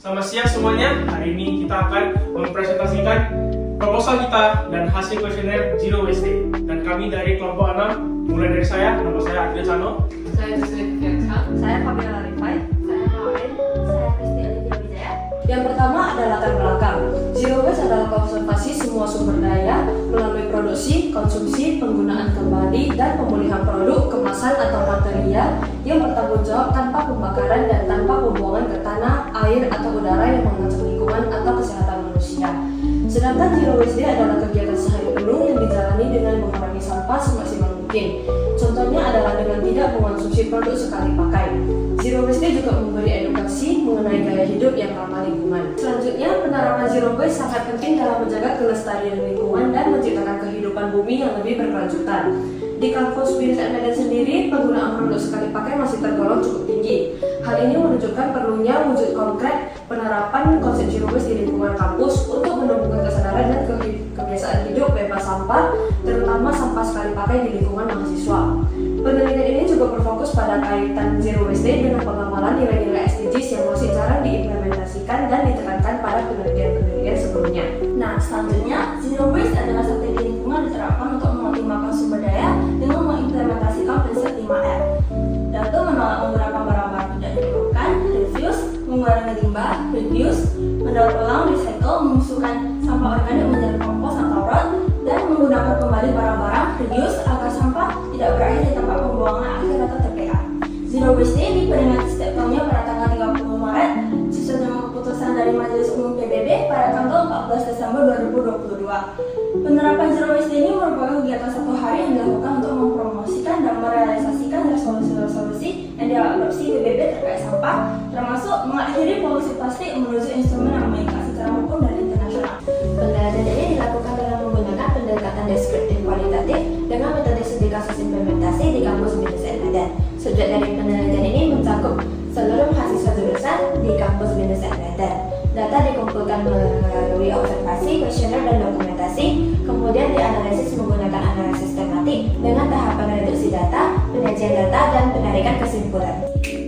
Selamat siang semuanya. Hari ini kita akan mempresentasikan proposal kita dan hasil kuesioner Zero Waste Day. Dan kami dari kelompok 6, mulai dari saya, nama saya Adrian Sano. Saya Justin Fianca. Saya Fabiola Rifai. Saya Maureen. Saya Kristi Olivia Wijaya. Yang pertama ada latar belakang. Zero waste adalah konservasi semua sumber daya melalui produksi, konsumsi, penggunaan kembali, dan pemulihan produk, kemasan atau material yang bertanggung jawab tanpa pembakaran dan tanpa pembuangan ke tanah, air, atau udara yang mengancam lingkungan atau kesehatan manusia. Sedangkan Zero Waste Day adalah kegiatan sehari penuh yang dijalani dengan mengurangi sampah semaksimal mungkin. Contohnya adalah dengan tidak mengonsumsi produk sekali pakai. Zero Waste Day juga memberi edukasi mengenai gaya hidup yang ramah lingkungan. Selanjutnya, penerapan Zero Waste sangat penting dalam menjaga kelestarian lingkungan dan menciptakan kehidupan bumi yang lebih berkelanjutan. Di kampus BINUS Medan sendiri, penggunaan produk sekali pakai masih tergolong cukup tinggi. Hal ini menunjukkan perlunya wujud konkret penerapan konsep Zero Waste di lingkungan kampus untuk menumbuhkan kesadaran dan kebiasaan hidup bebas sampah, terutama sampah sekali pakai di lingkungan mahasiswa. Penelitian ini juga berfokus pada kaitan Zero Waste Day dengan pengamalan nilai-nilai SDGs yang masih jarang diimplementasikan dan ditekankan pada penelitian-penelitian sebelumnya. Nah, selanjutnya, Zero Waste adalah strategi lingkungan diterapkan untuk mengoptimalkan sumber daya dengan mengimplementasikan prinsip 5R, yaitu menolak menggunakan barang-barang tidak diperlukan, refuse, mengurangi limbah, reduce, mendaur ulang, recycle, mengusulkan sampah organik menjadi kompos atau rot, dan menggunakan kembali barang-barang, reduce, agar sampah tidak berakhir di tempat pembuangan akhir atau TPA. Zero Waste Day diperingati setiap tahunnya pada tanggal 30 Maret sesuai dengan keputusan dari Majelis Umum PBB pada tanggal 14 Desember 2022. Penerapan Zero Waste Day ini merupakan kegiatan satu hari yang dilakukan untuk mempromosikan dan merealisasikan resolusi-resolusi yang diadopsi PBB terkait sampah, termasuk mengakhiri polusi plastik menuju instrumen yang mengikat secara hukum dan internasional. Penelitian ini dilakukan dengan menggunakan pendekatan deskriptif kualitatif dengan metode studi kasus implementasi di kampus BINUS Medan. Subjek dari penelitian ini mencakup seluruh mahasiswa jurusan di kampus BINUS Medan. Data dikumpulkan melalui observasi, kuesioner, dan dokumentasi, kemudian dianalisis menggunakan analisis tematik dengan tahapan reduksi data, penyajian data, dan penarikan kesimpulan.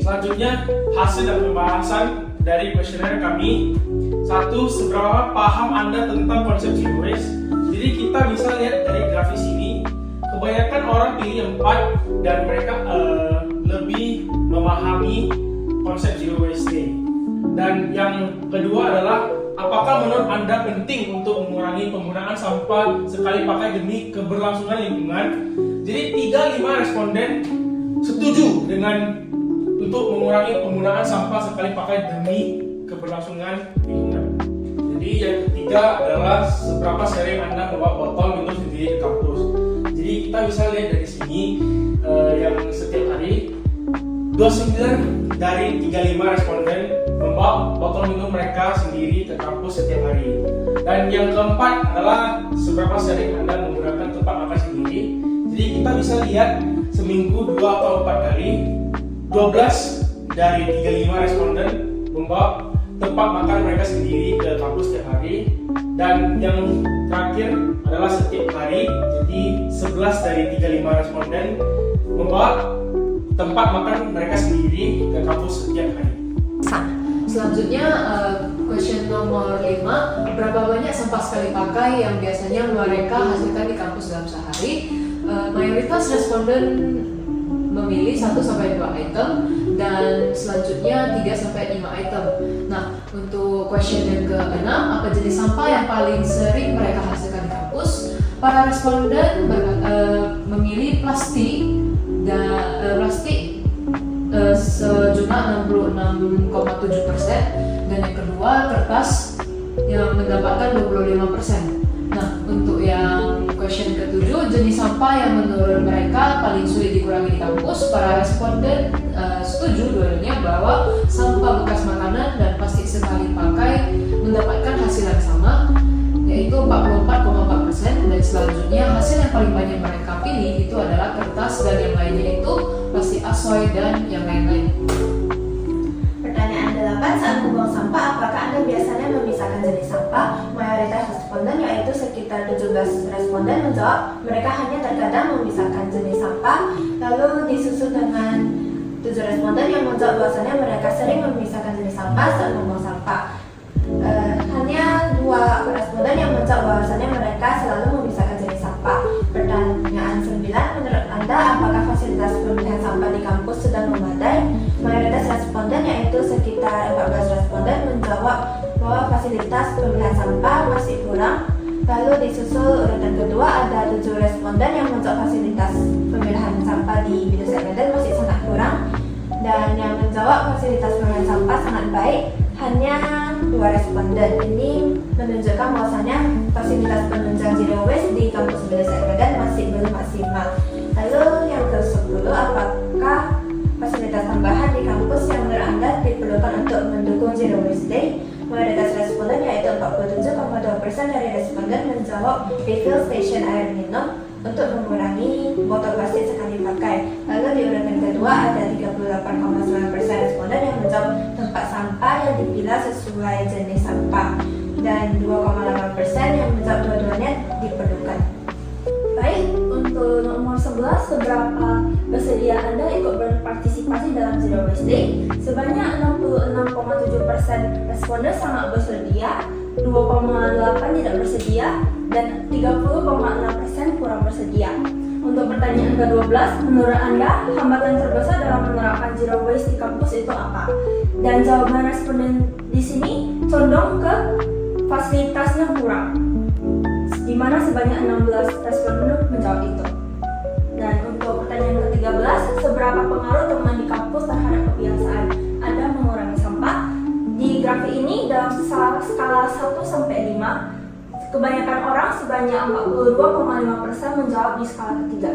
Selanjutnya, hasil dan pembahasan dari kuesioner kami. 1. Seberapa paham Anda tentang konsep Zero Waste? Jadi kita bisa lihat dari grafis ini, kebanyakan orang pilih 4 dan mereka lebih memahami konsep Zero Waste Day. Dan yang kedua adalah, apakah menurut Anda penting untuk mengurangi penggunaan sampah sekali pakai demi keberlangsungan lingkungan? Jadi 35 responden setuju dengan untuk mengurangi penggunaan sampah sekali pakai demi keberlangsungan lingkungan. Jadi yang ketiga adalah seberapa sering Anda membawa botol minum sendiri ke kampus. Jadi kita bisa lihat dari sini yang setiap hari 29 dari 35 responden membawa botol minum mereka sendiri ke kampus setiap hari. Dan yang keempat adalah seberapa sering Anda menggunakan tempat makan sendiri. Jadi kita bisa lihat seminggu 2 atau 4 kali. 12 dari 35 responden membawa tempat makan mereka sendiri ke kampus setiap hari. Dan yang terakhir adalah setiap hari. Jadi 11 dari 35 responden membawa tempat makan mereka sendiri ke kampus setiap hari. Selanjutnya, question nomor 5, berapa banyak sampah sekali pakai yang biasanya mereka hasilkan di kampus dalam sehari? Mayoritas responden memilih 1-2 item dan selanjutnya 3-5 item. Nah, untuk question yang ke-6, apa jenis sampah yang paling sering mereka hasilkan di kampus? Para responden memilih plastik sejumlah 66,7%, dan yang kedua kertas yang mendapatkan 25%. Nah, untuk yang question ke-7, jenis sampah yang menurut mereka paling sulit dikurangi di kampus, para responden setuju dua-duanya bahwa sampah bekas makanan dan plastik sekali pakai mendapatkan hasil yang sama, yaitu 44,4%, dan selanjutnya hasil yang paling banyak mereka pilih itu adalah kertas, dan yang lainnya itu plastik asoy dan yang lain-lain. Pertanyaan 8, saat membuang sampah, apakah Anda biasanya memisahkan jenis sampah? Mayoritas responden, yaitu sekitar 17 responden, menjawab mereka hanya terkadang memisahkan jenis sampah, lalu disusul dengan 7 responden yang menjawab bahwasanya mereka sering memisahkan jenis sampah saat membuang sampah. dua responden yang menjawab bahwasannya mereka selalu memisahkan jenis sampah. Pertanyaan 9, menurut Anda apakah fasilitas pemilihan sampah di kampus sudah memadai? Mayoritas responden yaitu sekitar 14 responden menjawab bahwa fasilitas pemilihan sampah masih kurang. Lalu disusul urutan kedua ada 7 responden yang menjawab fasilitas pemilihan sampah di BINUS Medan masih sangat kurang. Dan yang menjawab fasilitas pemilihan sampah sangat baik hanya 2 responden. Ini menunjukkan bahwasanya fasilitas penunjang zero waste di kampus BINUS Medan masih belum maksimal. Lalu yang ke-10, apakah fasilitas tambahan di kampus yang menurut Anda diperlukan untuk mendukung zero waste day? Mayoritas responden yaitu 47,2% dari responden menjawab refill station air minum untuk mengurangi botol plastik sekali pakai. Lalu di urutan kedua ada 38,9% responden yang menjawab tempat sampah yang dipilah sesuai jenis sampah dan 2,8% yang menjawab dua-duanya diperlukan. Baik, untuk nomor 11, seberapa bersedia Anda ikut berpartisipasi dalam Zero Waste Day? Sebanyak 66,7% responden sangat bersedia, 2,8% tidak bersedia, dan 30,6% kurang bersedia. Untuk pertanyaan ke-12, menurut Anda hambatan terbesar dalam menerapkan Zero Waste di kampus itu apa? Dan jawaban responden di sini condong ke fasilitasnya kurang, di mana sebanyak 16 responden menjawab itu. Dan untuk pertanyaan ke-13, seberapa pengaruh teman di kampus terhadap kebiasaan Anda mengurangi sampah? Di grafik ini dalam skala 1 sampai 5, kebanyakan orang sebanyak 42,5% menjawab di skala ketiga.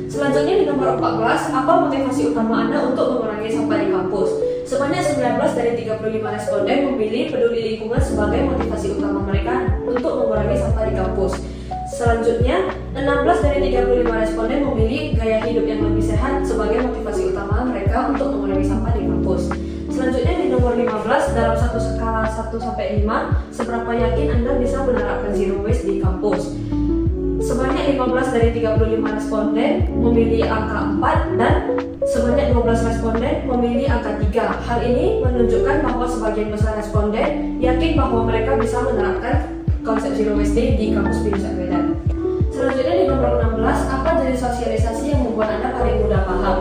Selanjutnya di nomor 14, apa motivasi utama Anda untuk mengurangi sampah di kampus? Sebanyak 19 dari 35 responden memilih peduli lingkungan sebagai motivasi utama mereka untuk mengurangi sampah di kampus. Selanjutnya, 16 dari 35 responden memilih gaya hidup yang lebih sehat sebagai motivasi utama mereka untuk mengurangi sampah di kampus. Selanjutnya di nomor 15, dalam satu skala 1 sampai 5, seberapa yakin Anda bisa menerapkan zero waste di kampus? Sebanyak 15 dari 35 responden memilih angka 4 dan sebanyak 12 responden memilih angka 3. Hal ini menunjukkan bahwa sebagian besar responden yakin bahwa mereka bisa menerapkan konsep zero waste day di kampus BINUS Medan. Selanjutnya di nomor 16, apa jenis sosialisasi yang membuat Anda paling mudah paham?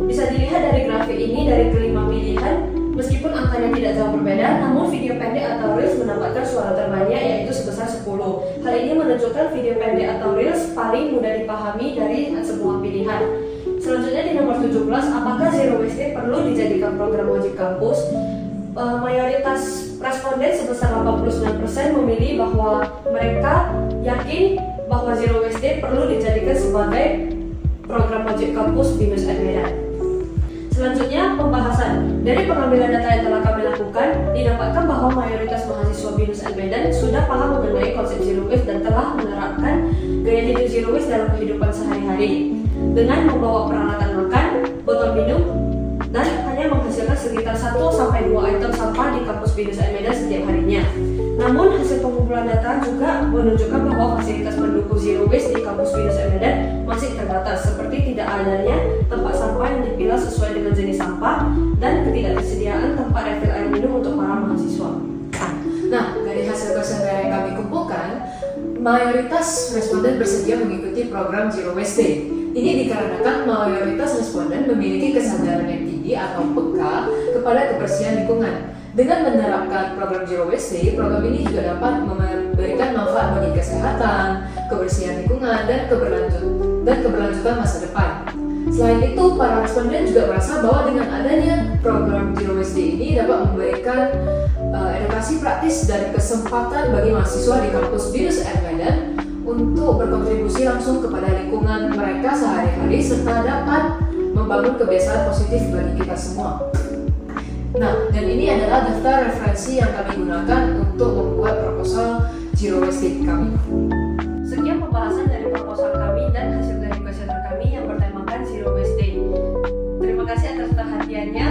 Bisa dilihat dari grafik ini dari kelima pilihan, meskipun angkanya tidak jauh berbeda, namun video pendek atau reels mendapatkan suara terbanyak yaitu sebesar 10. Hal ini menunjukkan video pendek atau reels paling mudah dipahami dari semua pilihan. Selanjutnya di nomor 17, apakah zero waste day perlu dijadikan program wajib kampus? Mayoritas responden sebesar 89% memilih bahwa mereka yakin bahwa zero waste day perlu dijadikan sebagai program wajib kampus BINUS Medan. Selanjutnya, pembahasan. Dari pengambilan data yang telah kami lakukan, didapatkan bahwa mayoritas mahasiswa BINUS Medan sudah paham mengenai konsep zero waste dan telah menerapkan gaya hidup zero waste dalam kehidupan sehari-hari dengan membawa peralatan makan, botol minum, dan hanya menghasilkan sekitar 1-2 item sampah di kampus BINUS Medan setiap harinya. Namun, hasil pengumpulan data juga menunjukkan bahwa fasilitas pendukung zero waste di kampus BINUS Medan masih terbatas, seperti tidak adanya tempat sampah yang dipilah sesuai dengan jenis sampah dan ketidaktersediaan tempat refill air minum untuk para mahasiswa. Nah, dari hasil kuesioner yang kami kumpulkan, mayoritas responden bersedia mengikuti program Zero Waste Day. Ini dikarenakan mayoritas responden memiliki kesadaran yang tinggi atau peka kepada kebersihan lingkungan. Dengan menerapkan program Zero Waste Day, program ini juga dapat memberikan manfaat bagi kesehatan, kebersihan lingkungan, dan keberlanjutan masa depan. Selain itu, para responden juga merasa bahwa dengan adanya program Zero Waste Day ini dapat memberikan edukasi praktis dan kesempatan bagi mahasiswa di kampus BINUS Medan untuk berkontribusi langsung kepada lingkungan mereka sehari-hari serta dapat membangun kebiasaan positif bagi kita semua. Nah, dan ini adalah daftar referensi yang kami gunakan untuk membuat proposal Zero Waste Day kami. Sekian pembahasan dari proposal kami dan hasil dari kuesioner kami yang bertemakan Zero Waste Day. Terima kasih atas perhatiannya.